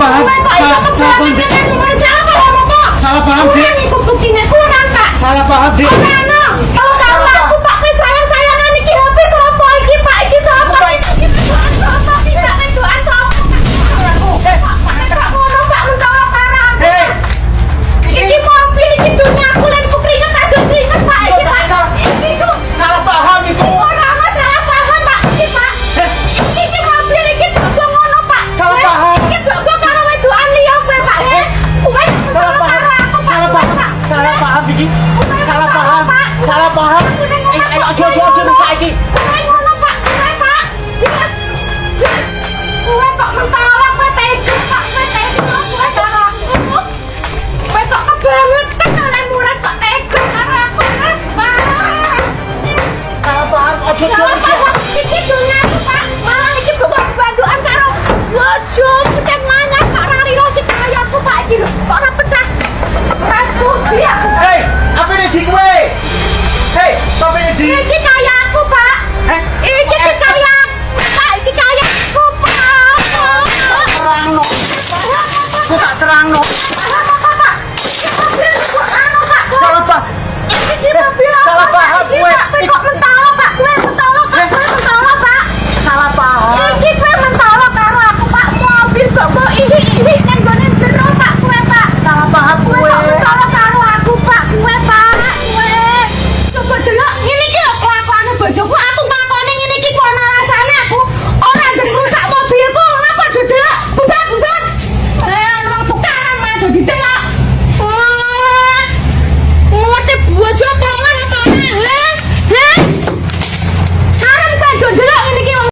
paham. Salah paham, Dik. Itu buktinya kurang, Pak. Salah paham, Dik. Kalau kamu aku Pak, sayang-sayangan iki HP sapa iki, Pak? Iki sapa? Iki sapa? Tidak mendoan sapa? Pak ngono, Pak, mentolo parah. Iki mobil, iki dunia aku lan ku keringet aduh keringet, Pak. Iki Pak. Iki ku Salah paham itu. ora masalah paham, Pak. Iki Pak. Iki mobil iki kok ngono, Pak. Salah paham. Iki kok karo wedokan liya kowe, Pak. Kowe Salah paham. Salah paham. Salah paham iki. Salah paham. Salah paham. Ayo aja saiki. Kowe ngono, Pak. Pak. Kowe kok mentolak kowe tega, Pak. Kowe tega, kowe karo aku. Kowe kok kebangetan oleh murid kok tega karo aku, Pak. Salah paham. Ojo Salah paham. Iki dunia